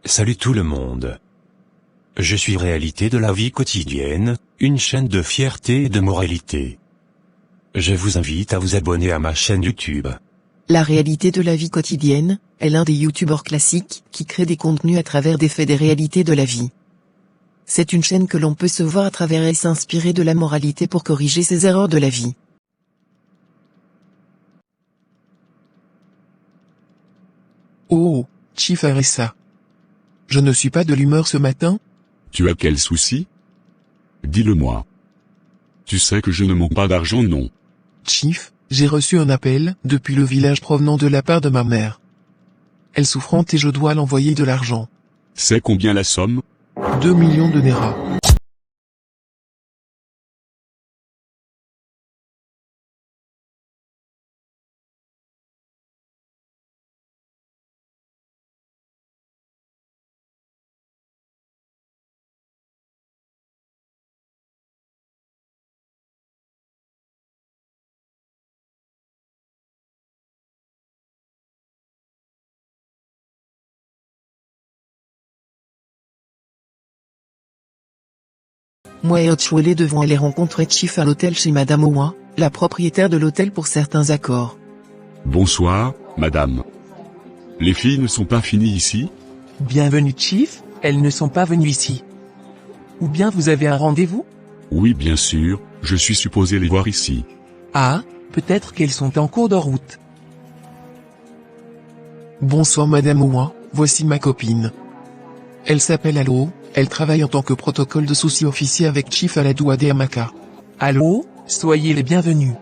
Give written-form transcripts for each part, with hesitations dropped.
Salut tout le monde. Je suis Réalité de la vie quotidienne, une chaîne de fierté et de moralité. Je vous invite à vous abonner à ma chaîne YouTube. La réalité de la vie quotidienne est l'un des youtubeurs classiques qui crée des contenus à travers des faits des réalités de la vie. C'est une chaîne que l'on peut se voir à travers et s'inspirer de la moralité pour corriger ses erreurs de la vie. Oh, Chief RSA. Je ne suis pas de l'humeur ce matin. Tu as quel souci? Dis-le-moi. Tu sais que je ne manque pas d'argent, non? Chief, j'ai reçu un appel depuis le village provenant de la part de ma mère. Elle est souffrante et je dois l'envoyer de l'argent. C'est combien la somme? 2 millions de Nera. Moi et Otchouelé devons aller rencontrer Chief à l'hôtel chez Madame Owa, la propriétaire de l'hôtel pour certains accords. Bonsoir, madame. Les filles ne sont pas finies ici? Bienvenue Chief, elles ne sont pas venues ici. Ou bien vous avez un rendez-vous? Oui, bien sûr, je suis supposé les voir ici. Ah, peut-être qu'elles sont en cours de route. Bonsoir Madame Owa, voici ma copine. Elle s'appelle Allo, elle travaille en tant que protocole de sous-officier avec Chief Aladou Adeamaka. Allo, soyez les bienvenus.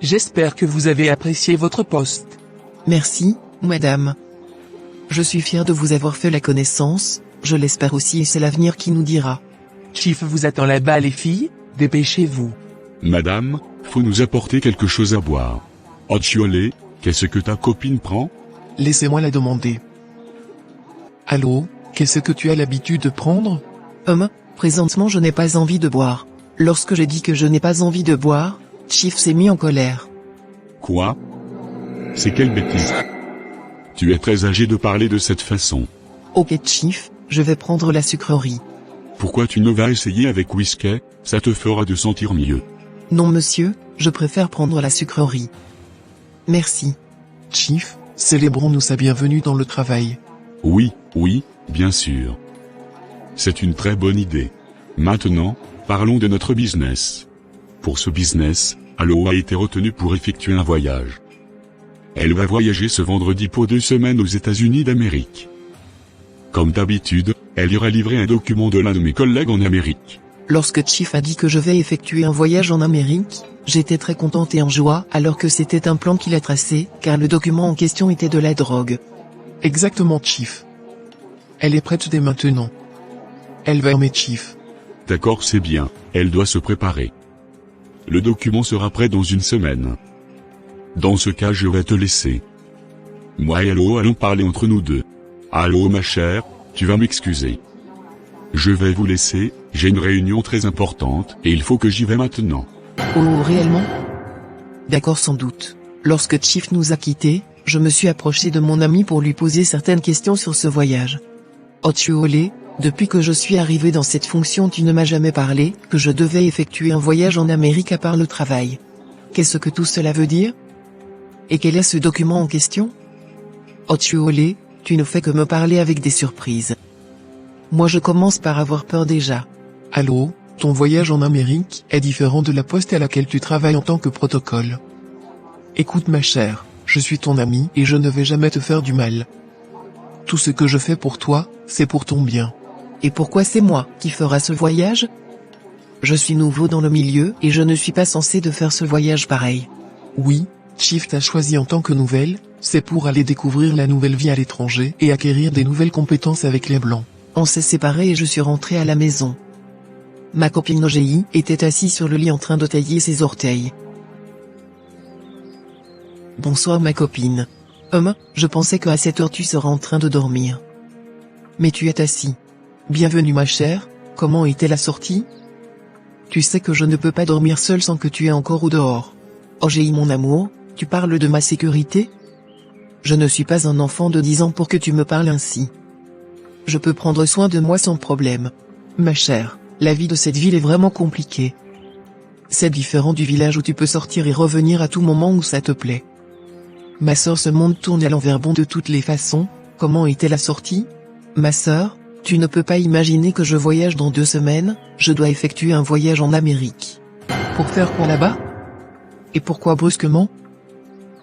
J'espère que vous avez apprécié votre poste. Merci, madame. Je suis fier de vous avoir fait la connaissance, je l'espère aussi et c'est l'avenir qui nous dira. Chief vous attend là-bas les filles, dépêchez-vous. Madame, faut nous apporter quelque chose à boire. Otchiolé, qu'est-ce que ta copine prend? Laissez-moi la demander. Allo, qu'est-ce que tu as l'habitude de prendre? Présentement je n'ai pas envie de boire. Lorsque j'ai dit que je n'ai pas envie de boire, Chief s'est mis en colère. Quoi? C'est quelle bêtise? Tu es très âgé de parler de cette façon. Ok Chief, je vais prendre la sucrerie. Pourquoi tu ne vas essayer avec whisky, ça te fera te sentir mieux. Non monsieur, je préfère prendre la sucrerie. Merci. Chief, célébrons-nous sa bienvenue dans le travail. Oui, bien sûr. C'est une très bonne idée. Maintenant, parlons de notre business. Pour ce business, Allo a été retenue pour effectuer un voyage. Elle va voyager ce vendredi pour 2 semaines aux États-Unis d'Amérique. Comme d'habitude, elle ira livrer un document de l'un de mes collègues en Amérique. Lorsque Chief a dit que je vais effectuer un voyage en Amérique, j'étais très contente et en joie alors que c'était un plan qu'il a tracé, car le document en question était de la drogue. Exactement Chief. Elle est prête dès maintenant. Elle va aimer Chief. D'accord, c'est bien, elle doit se préparer. Le document sera prêt dans 1 semaine. Dans ce cas, je vais te laisser. Moi et Allo allons parler entre nous deux. Allo ma chère, tu vas m'excuser. Je vais vous laisser, j'ai une réunion très importante et il faut que j'y vais maintenant. Oh réellement? D'accord sans doute. Lorsque Chief nous a quittés, je me suis approché de mon ami pour lui poser certaines questions sur ce voyage. Otchiolé, depuis que je suis arrivé dans cette fonction tu ne m'as jamais parlé que je devais effectuer un voyage en Amérique à part le travail. Qu'est-ce que tout cela veut dire? Et quel est ce document en question? Otchiolé, tu ne fais que me parler avec des surprises. Moi je commence par avoir peur déjà. Allo, ton voyage en Amérique est différent de la poste à laquelle tu travailles en tant que protocole. Écoute ma chère, je suis ton ami et je ne vais jamais te faire du mal. Tout ce que je fais pour toi, c'est pour ton bien. Et pourquoi c'est moi qui fera ce voyage? Je suis nouveau dans le milieu et je ne suis pas censé de faire ce voyage pareil. Oui, Chief t'a choisi en tant que nouvelle, c'est pour aller découvrir la nouvelle vie à l'étranger et acquérir des nouvelles compétences avec les Blancs. On s'est séparés et je suis rentré à la maison. Ma copine OGI était assise sur le lit en train de tailler ses orteils. Bonsoir ma copine. Je pensais qu'à cette heure tu seras en train de dormir. Mais tu es assis. Bienvenue ma chère, comment était la sortie? Tu sais que je ne peux pas dormir seul sans que tu aies encore au dehors. OGI mon amour, tu parles de ma sécurité? Je ne suis pas un enfant de 10 ans pour que tu me parles ainsi. Je peux prendre soin de moi sans problème. Ma chère, la vie de cette ville est vraiment compliquée. C'est différent du village où tu peux sortir et revenir à tout moment où ça te plaît. Ma sœur, ce monde tourne à l'envers bon de toutes les façons. Comment était la sortie? Ma sœur, tu ne peux pas imaginer que je voyage dans 2 semaines, je dois effectuer un voyage en Amérique. Pour faire quoi là-bas? Et pourquoi brusquement?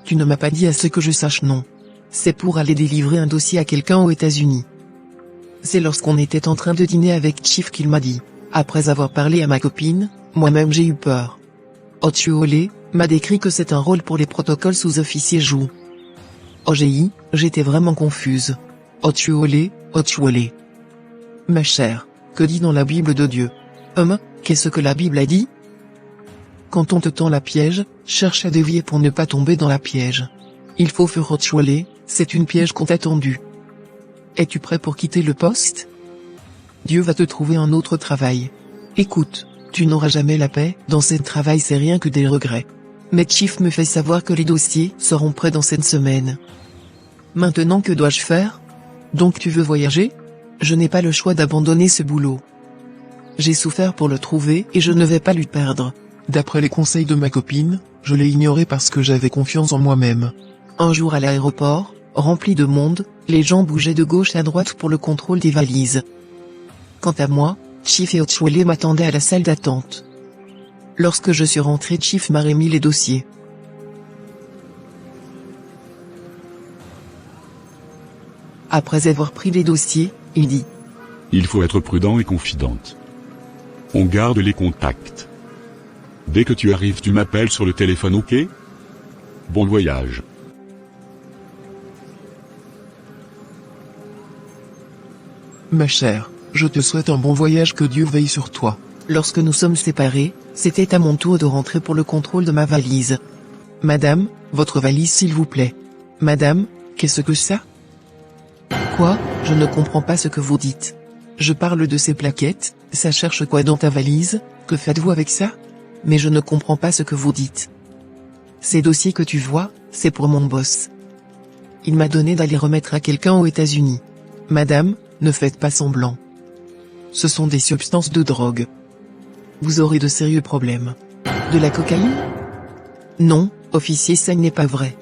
Tu ne m'as pas dit à ce que je sache, non. C'est pour aller délivrer un dossier à quelqu'un aux États-Unis. C'est lorsqu'on était en train de dîner avec Chief qu'il m'a dit. Après avoir parlé à ma copine, moi-même j'ai eu peur. Otuole m'a décrit que c'est un rôle pour les protocoles sous-officiers jouent. OGI, j'étais vraiment confuse. Otuole. Ma chère, que dit dans la Bible de Dieu? Qu'est-ce que la Bible a dit? Quand on te tend la piège, cherche à dévier pour ne pas tomber dans la piège. Il faut faire Otuole, c'est une piège qu'on t'a tendue. Es-tu prêt pour quitter le poste? Dieu va te trouver un autre travail. Écoute, tu n'auras jamais la paix, dans ce travail c'est rien que des regrets. Mais Chief me fait savoir que les dossiers seront prêts dans cette semaine. Maintenant que dois-je faire? Donc tu veux voyager? Je n'ai pas le choix d'abandonner ce boulot. J'ai souffert pour le trouver et je ne vais pas lui perdre. D'après les conseils de ma copine, je l'ai ignoré parce que j'avais confiance en moi-même. Un jour à l'aéroport, rempli de monde, les gens bougeaient de gauche à droite pour le contrôle des valises. Quant à moi, Chief et Otuole m'attendaient à la salle d'attente. Lorsque je suis rentré, Chief m'a remis les dossiers. Après avoir pris les dossiers, il dit: Il faut être prudent et confidente. On garde les contacts. Dès que tu arrives, tu m'appelles sur le téléphone, ok? Bon voyage. Ma chère, je te souhaite un bon voyage, que Dieu veille sur toi. Lorsque nous sommes séparés, c'était à mon tour de rentrer pour le contrôle de ma valise. Madame, votre valise s'il vous plaît. Madame, qu'est-ce que ça? Quoi? Je ne comprends pas ce que vous dites. Je parle de ces plaquettes, ça cherche quoi dans ta valise? Que faites-vous avec ça? Mais je ne comprends pas ce que vous dites. Ces dossiers que tu vois, c'est pour mon boss. Il m'a donné d'aller remettre à quelqu'un aux États-Unis. Madame, ne faites pas semblant. Ce sont des substances de drogue. Vous aurez de sérieux problèmes. De la cocaïne? Non, officier, ça n'est pas vrai.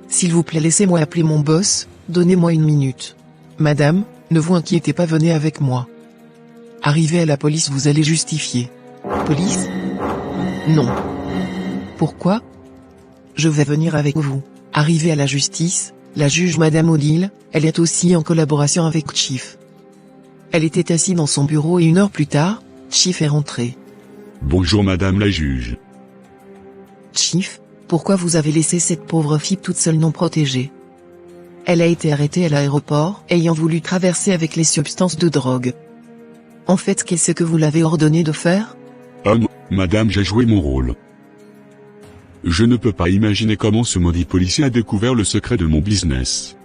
S'il vous plaît, laissez-moi appeler mon boss, donnez-moi 1 minute. Madame, ne vous inquiétez pas, venez avec moi. Arrivé à la police, vous allez justifier. Police? Non. Pourquoi? Je vais venir avec vous. Arrivé à la justice, la juge Madame Odile, elle est aussi en collaboration avec Chief. Elle était assise dans son bureau et 1 heure plus tard, Chief est rentré. Bonjour madame la juge. Chief, pourquoi vous avez laissé cette pauvre fille toute seule non protégée? Elle a été arrêtée à l'aéroport, ayant voulu traverser avec les substances de drogue. En fait, qu'est-ce que vous l'avez ordonné de faire? Madame, j'ai joué mon rôle. Je ne peux pas imaginer comment ce maudit policier a découvert le secret de mon business.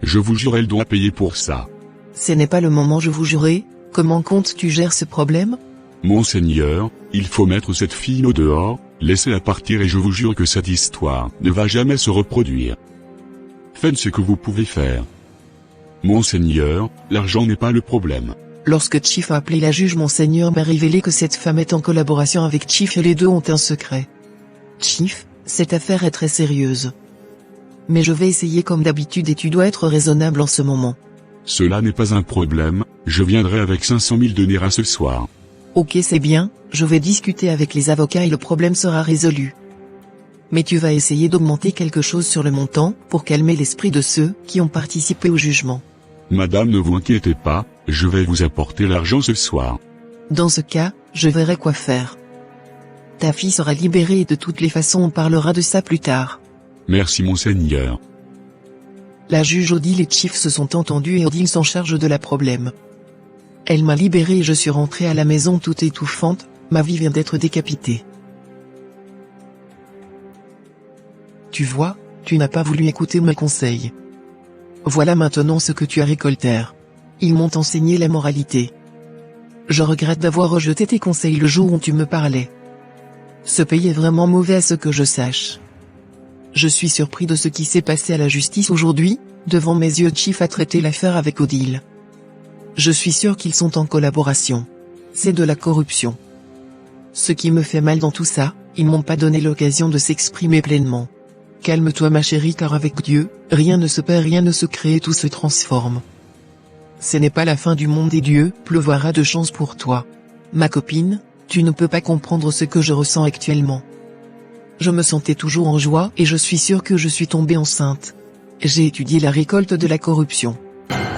Je vous jure, elle doit payer pour ça. Ce n'est pas le moment, je vous jurerai. Comment comptes-tu gérer ce problème? Monseigneur, il faut mettre cette fille au dehors, laissez-la partir et je vous jure que cette histoire ne va jamais se reproduire. Faites ce que vous pouvez faire. Monseigneur, l'argent n'est pas le problème. Lorsque Chief a appelé la juge, Monseigneur m'a révélé que cette femme est en collaboration avec Chief et les deux ont un secret. Chief, cette affaire est très sérieuse. Mais je vais essayer comme d'habitude et tu dois être raisonnable en ce moment. Cela n'est pas un problème, je viendrai avec 500 000 $ ce soir. Ok, c'est bien, je vais discuter avec les avocats et le problème sera résolu. Mais tu vas essayer d'augmenter quelque chose sur le montant, pour calmer l'esprit de ceux qui ont participé au jugement. Madame, ne vous inquiétez pas, je vais vous apporter l'argent ce soir. Dans ce cas, je verrai quoi faire. Ta fille sera libérée et de toutes les façons on parlera de ça plus tard. Merci monseigneur. La juge Odile et Chief se sont entendus et Odile s'en charge de la problème. Elle m'a libérée et je suis rentrée à la maison toute étouffante, ma vie vient d'être décapitée. Tu vois, tu n'as pas voulu écouter mes conseils. Voilà maintenant ce que tu as récolté. Ils m'ont enseigné la moralité. Je regrette d'avoir rejeté tes conseils le jour où tu me parlais. Ce pays est vraiment mauvais à ce que je sache. Je suis surpris de ce qui s'est passé à la justice aujourd'hui, devant mes yeux. Chief a traité l'affaire avec Odile. Je suis sûr qu'ils sont en collaboration. C'est de la corruption. Ce qui me fait mal dans tout ça, ils m'ont pas donné l'occasion de s'exprimer pleinement. Calme-toi ma chérie, car avec Dieu, rien ne se perd, rien ne se crée, tout se transforme. Ce n'est pas la fin du monde et Dieu pleuvoira de chance pour toi. Ma copine, tu ne peux pas comprendre ce que je ressens actuellement. Je me sentais toujours en joie et je suis sûr que je suis tombée enceinte. J'ai étudié la récolte de la corruption.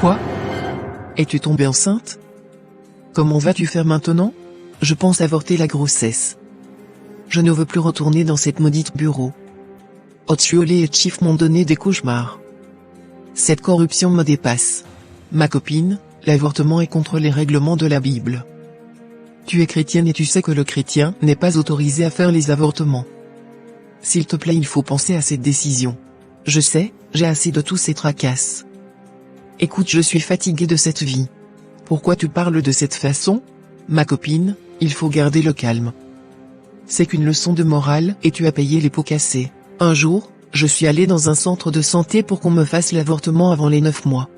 Quoi? Es-tu tombée enceinte? Comment vas-tu faire maintenant? Je pense avorter la grossesse. Je ne veux plus retourner dans cette maudite bureau. Otiole et Chief m'ont donné des cauchemars. Cette corruption me dépasse. Ma copine, l'avortement est contre les règlements de la Bible. Tu es chrétienne et tu sais que le chrétien n'est pas autorisé à faire les avortements. S'il te plaît, il faut penser à cette décision. Je sais, j'ai assez de tous ces tracasses. Écoute, je suis fatiguée de cette vie. Pourquoi tu parles de cette façon? Ma copine, il faut garder le calme. C'est qu'une leçon de morale et tu as payé les pots cassés. Un jour, je suis allée dans un centre de santé pour qu'on me fasse l'avortement avant les 9 mois.